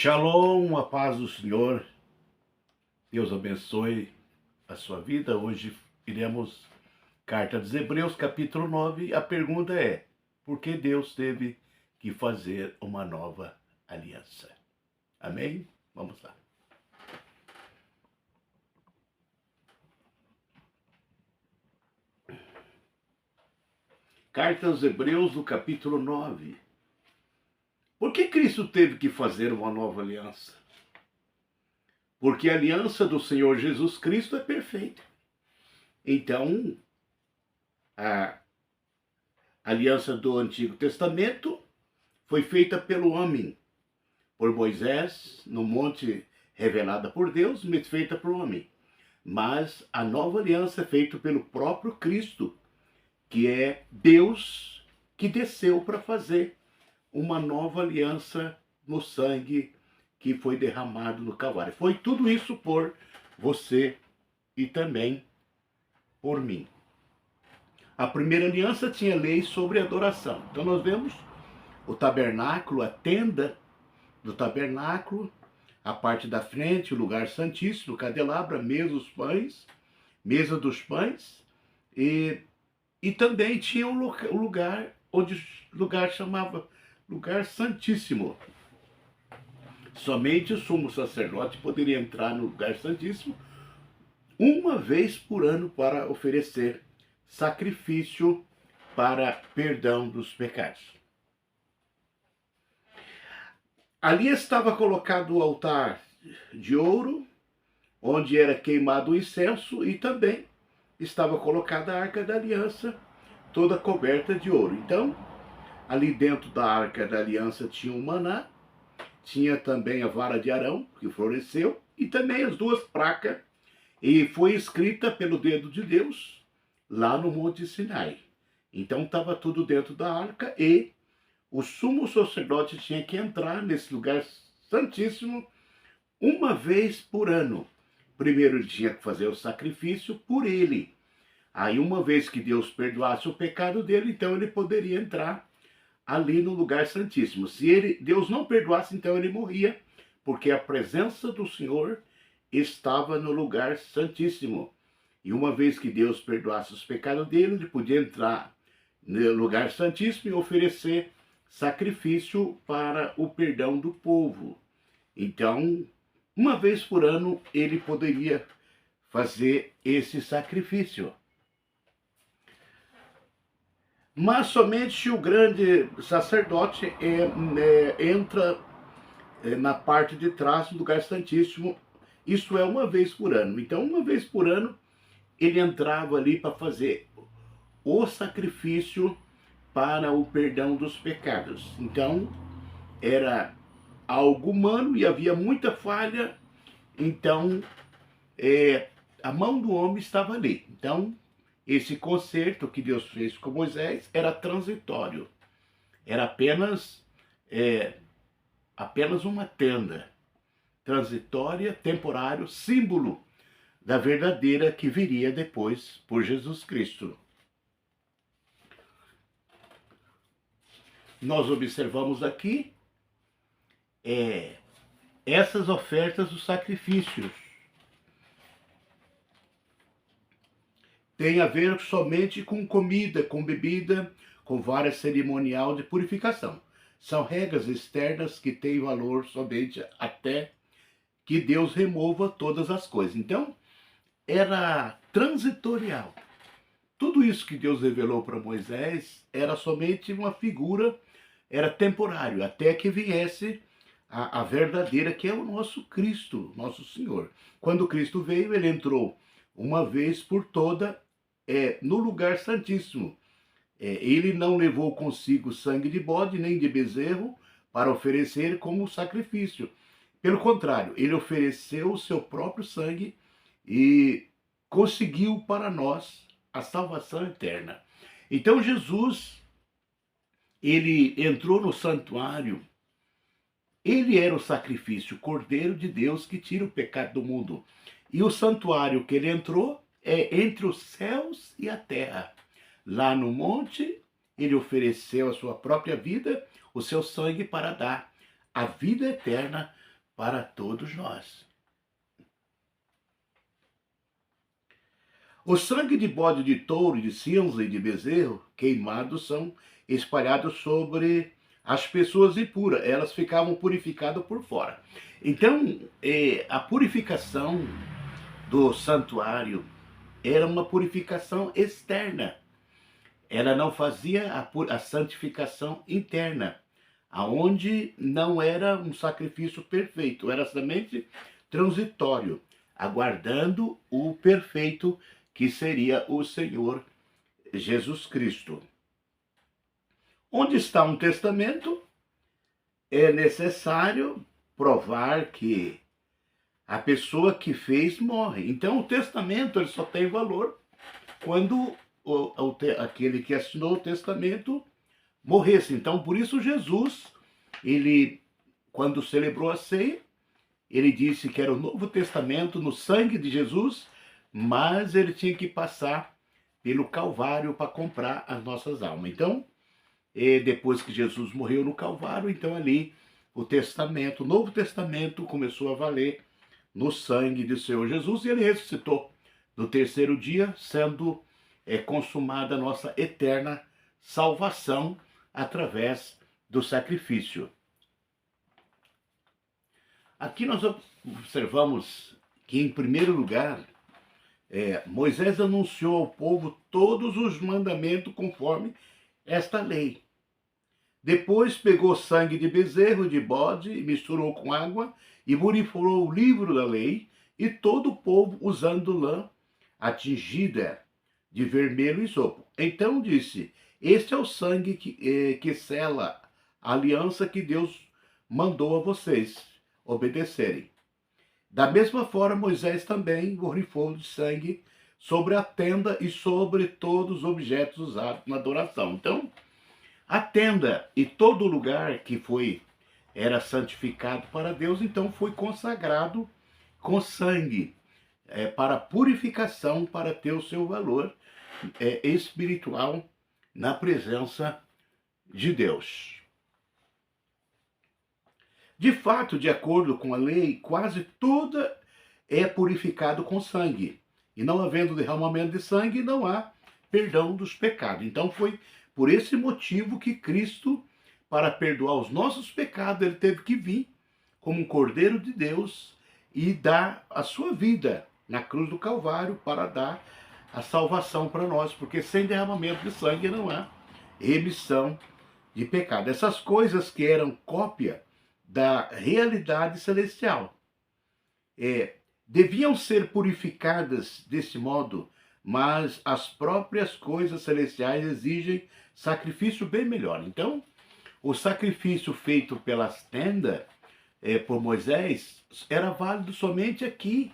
Shalom, a paz do Senhor. Deus abençoe a sua vida. Hoje iremos Carta dos Hebreus, capítulo 9. A pergunta é: por que Deus teve que fazer uma nova aliança? Amém? Vamos lá. Carta aos Hebreus, no capítulo 9. Por que Cristo teve que fazer uma nova aliança? Porque a aliança do Senhor Jesus Cristo é perfeita. Então, a aliança do Antigo Testamento foi feita pelo homem, por Moisés, no monte revelada por Deus, mas feita por homem. Mas a nova aliança é feita pelo próprio Cristo, que é Deus que desceu para fazer uma nova aliança no sangue que foi derramado no Calvário. Foi tudo isso por você e também por mim. A primeira aliança tinha lei sobre adoração. Então nós vemos o tabernáculo, a tenda do tabernáculo, a parte da frente, o lugar santíssimo, o candelabro, a mesa dos pães, e também tinha um lugar onde o lugar chamava lugar santíssimo. Somente o sumo sacerdote poderia entrar no lugar santíssimo uma vez por ano para oferecer sacrifício para perdão dos pecados. Ali estava colocado o altar de ouro, onde era queimado o incenso, e também estava colocada a Arca da Aliança, toda coberta de ouro. Então, ali dentro da Arca da Aliança tinha o maná, tinha também a vara de Arão, que floresceu, e também as duas placas, e foi escrita pelo dedo de Deus, lá no Monte Sinai. Então estava tudo dentro da arca, e o sumo sacerdote tinha que entrar nesse lugar santíssimo uma vez por ano. Primeiro ele tinha que fazer o sacrifício por ele. Aí uma vez que Deus perdoasse o pecado dele, então ele poderia entrar ali no lugar santíssimo. Se Deus não perdoasse, então ele morria, porque a presença do Senhor estava no lugar santíssimo. E uma vez que Deus perdoasse os pecados dele, ele podia entrar no lugar santíssimo e oferecer sacrifício para o perdão do povo. Então, uma vez por ano, ele poderia fazer esse sacrifício. Mas somente o grande sacerdote entra na parte de trás do lugar santíssimo. Isso é uma vez por ano. Então, uma vez por ano, ele entrava ali para fazer o sacrifício para o perdão dos pecados. Então, era algo humano e havia muita falha. Então, a mão do homem estava ali. Então, esse concerto que Deus fez com Moisés era transitório. Era apenas uma tenda transitória, temporário, símbolo da verdadeira que viria depois por Jesus Cristo. Nós observamos aqui essas ofertas dos sacrifícios. Tem a ver somente com comida, com bebida, com várias cerimonial de purificação. São regras externas que têm valor somente até que Deus remova todas as coisas. Então, era transitorial. Tudo isso que Deus revelou para Moisés era somente uma figura, era temporário, até que viesse a verdadeira, que é o nosso Cristo, nosso Senhor. Quando Cristo veio, ele entrou uma vez por toda no lugar santíssimo. Ele não levou consigo sangue de bode nem de bezerro para oferecer como sacrifício. Pelo contrário, ele ofereceu o seu próprio sangue e conseguiu para nós a salvação eterna. Então Jesus, ele entrou no santuário, ele era o sacrifício, o Cordeiro de Deus que tira o pecado do mundo. E o santuário que ele entrou é entre os céus e a terra. Lá no monte, ele ofereceu a sua própria vida, o seu sangue para dar a vida eterna para todos nós. O sangue de bode, de touro, de cinza e de bezerro queimados são espalhados sobre as pessoas impuras. Elas ficavam purificadas por fora. Então, a purificação do santuário era uma purificação externa. Ela não fazia a santificação interna, aonde não era um sacrifício perfeito, era somente transitório, aguardando o perfeito que seria o Senhor Jesus Cristo. Onde está um testamento, é necessário provar que a pessoa que fez morre. Então o testamento ele só tem valor quando aquele que assinou o testamento morresse. Então por isso Jesus, ele, quando celebrou a ceia, ele disse que era o Novo Testamento no sangue de Jesus, mas ele tinha que passar pelo Calvário para comprar as nossas almas. Então, depois que Jesus morreu no Calvário, então ali o Testamento, o Novo Testamento começou a valer no sangue do Senhor Jesus, e ele ressuscitou no terceiro dia, sendo consumada a nossa eterna salvação através do sacrifício. Aqui nós observamos que, em primeiro lugar, Moisés anunciou ao povo todos os mandamentos conforme esta lei. Depois pegou sangue de bezerro, de bode, e misturou com água e borrifou o livro da lei, e todo o povo usando lã atingida de vermelho e sopo. Então disse: este é o sangue que sela a aliança que Deus mandou a vocês obedecerem. Da mesma forma, Moisés também borrifou de sangue sobre a tenda e sobre todos os objetos usados na adoração. Então, a tenda e todo lugar que era santificado para Deus, então foi consagrado com sangue, para purificação, para ter o seu valor espiritual na presença de Deus. De fato, de acordo com a lei, quase toda é purificado com sangue. E não havendo derramamento de sangue, não há perdão dos pecados. Então foi por esse motivo que Cristo, para perdoar os nossos pecados, ele teve que vir como um Cordeiro de Deus e dar a sua vida na cruz do Calvário para dar a salvação para nós, porque sem derramamento de sangue não há remissão de pecado. Essas coisas que eram cópia da realidade celestial deviam ser purificadas desse modo, mas as próprias coisas celestiais exigem sacrifício bem melhor. Então, o sacrifício feito pelas tendas por Moisés era válido somente aqui,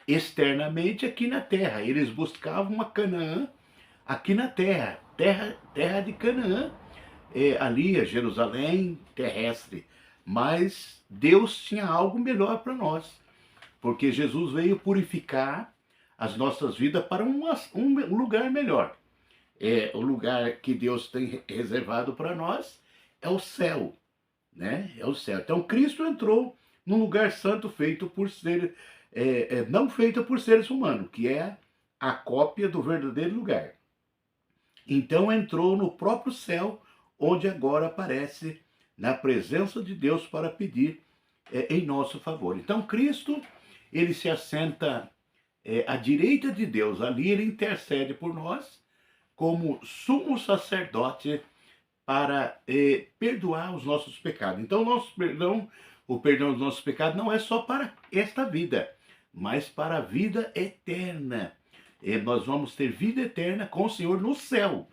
externamente aqui na terra. Eles buscavam uma Canaã aqui na terra de Canaã, ali a Jerusalém terrestre. Mas Deus tinha algo melhor para nós, porque Jesus veio purificar as nossas vidas para um lugar melhor. O lugar que Deus tem reservado para nós é o céu, né? É o céu. Então Cristo entrou num lugar santo feito por não feito por seres humanos, que é a cópia do verdadeiro lugar. Então entrou no próprio céu, onde agora aparece na presença de Deus para pedir em nosso favor. Então Cristo, ele se assenta à direita de Deus, ali ele intercede por nós como sumo sacerdote para perdoar os nossos pecados. Então o perdão dos nossos pecados não é só para esta vida, mas para a vida eterna. Nós vamos ter vida eterna com o Senhor no céu.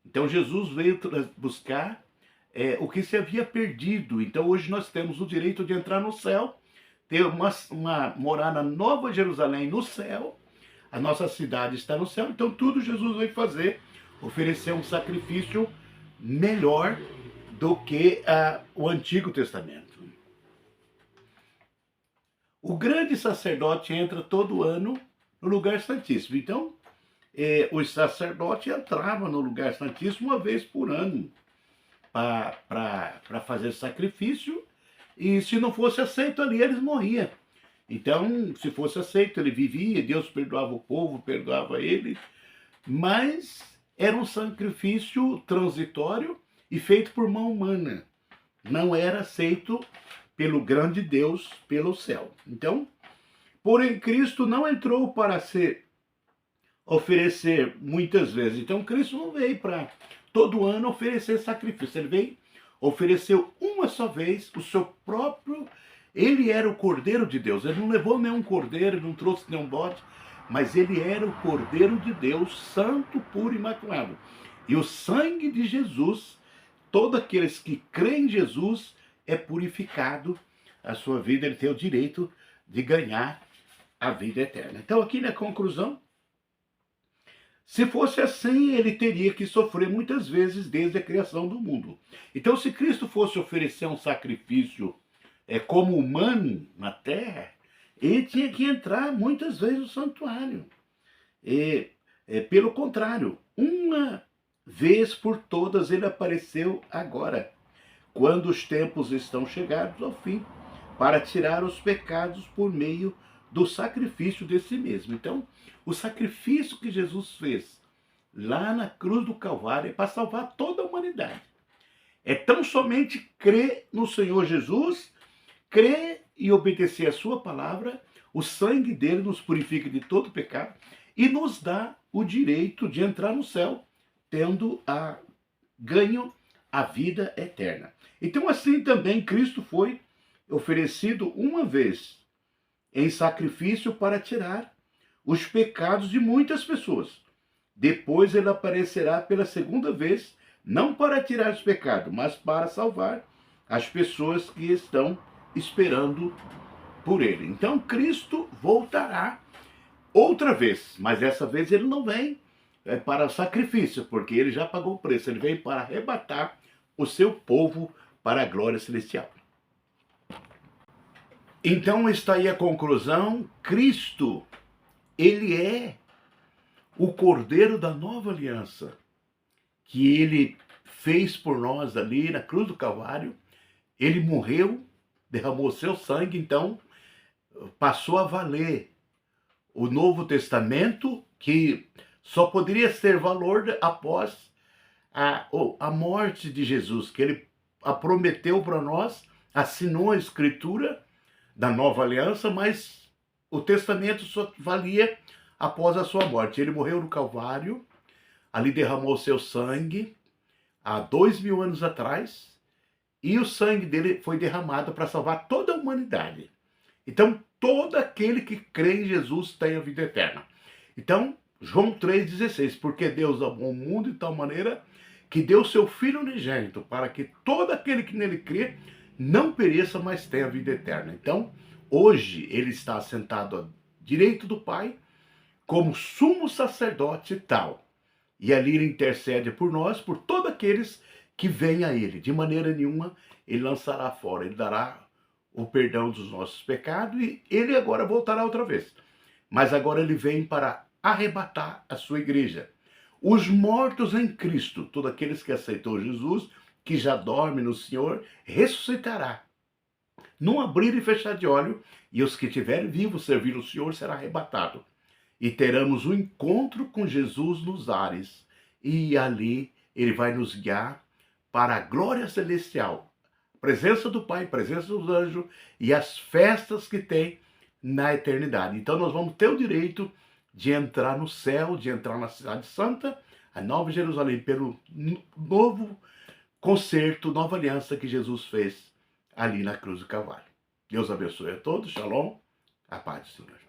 Então Jesus veio buscar o que se havia perdido. Então hoje nós temos o direito de entrar no céu, ter morar na Nova Jerusalém no céu. A nossa cidade está no céu, então tudo Jesus veio fazer, oferecer um sacrifício melhor do que o Antigo Testamento. O grande sacerdote entra todo ano no lugar santíssimo. Então, os sacerdotes entravam no lugar santíssimo uma vez por ano para fazer sacrifício e se não fosse aceito ali, eles morriam. Então, se fosse aceito, ele vivia, Deus perdoava o povo, perdoava ele, mas era um sacrifício transitório e feito por mão humana. Não era aceito pelo grande Deus, pelo céu. Então, porém, Cristo não entrou para se oferecer muitas vezes. Então, Cristo não veio para todo ano oferecer sacrifício. Ele veio, ofereceu uma só vez o seu próprio. Ele era o Cordeiro de Deus. Ele não levou nenhum cordeiro, ele não trouxe nenhum bode, mas ele era o Cordeiro de Deus, santo, puro e imaculado. E o sangue de Jesus, todos aqueles que creem em Jesus, é purificado a sua vida, ele tem o direito de ganhar a vida eterna. Então, aqui na conclusão, se fosse assim, ele teria que sofrer muitas vezes desde a criação do mundo. Então, se Cristo fosse oferecer um sacrifício como humano na terra, ele tinha que entrar muitas vezes no santuário. Pelo contrário, uma vez por todas ele apareceu agora, quando os tempos estão chegados ao fim, para tirar os pecados por meio do sacrifício de si mesmo. Então, o sacrifício que Jesus fez lá na cruz do Calvário é para salvar toda a humanidade. É tão somente crer no Senhor Jesus, crer e obedecer a sua palavra, o sangue dele nos purifica de todo pecado e nos dá o direito de entrar no céu, tendo ganho a vida eterna. Então, assim também, Cristo foi oferecido uma vez em sacrifício para tirar os pecados de muitas pessoas. Depois ele aparecerá pela segunda vez, não para tirar os pecados, mas para salvar as pessoas que estão esperando por ele. Então Cristo voltará outra vez, mas dessa vez ele não vem para sacrifício, porque ele já pagou o preço, ele vem para arrebatar o seu povo para a glória celestial. Então está aí a conclusão: Cristo, ele é o Cordeiro da nova aliança, que ele fez por nós ali na cruz do Calvário. Ele morreu, derramou seu sangue, então passou a valer o Novo Testamento, que só poderia ter valor após a morte de Jesus, que ele prometeu para nós, assinou a escritura da nova aliança, mas o testamento só valia após a sua morte. Ele morreu no Calvário, ali derramou seu sangue há 2000 anos atrás, e o sangue dele foi derramado para salvar toda a humanidade. Então, todo aquele que crê em Jesus tem a vida eterna. Então, João 3,16, porque Deus amou o mundo de tal maneira que deu seu Filho unigênito, para que todo aquele que nele crê não pereça, mas tenha a vida eterna. Então, hoje ele está assentado à direita do Pai, como sumo sacerdote e tal. E ali ele intercede por nós, por todos aqueles que vêm a ele. De maneira nenhuma ele lançará fora, ele dará o perdão dos nossos pecados e ele agora voltará outra vez. Mas agora ele vem para arrebatar a sua igreja. Os mortos em Cristo, todos aqueles que aceitou Jesus, que já dorme no Senhor, ressuscitará. Num abrir e fechar de olho, e os que estiverem vivos servir o Senhor será arrebatado. E teremos um encontro com Jesus nos ares. E ali ele vai nos guiar para a glória celestial. Presença do Pai, presença dos anjos e as festas que tem na eternidade. Então nós vamos ter o direito de entrar no céu, de entrar na cidade santa, a Nova Jerusalém, pelo novo concerto, nova aliança que Jesus fez ali na cruz do Calvário. Deus abençoe a todos. Shalom. A paz do Senhor.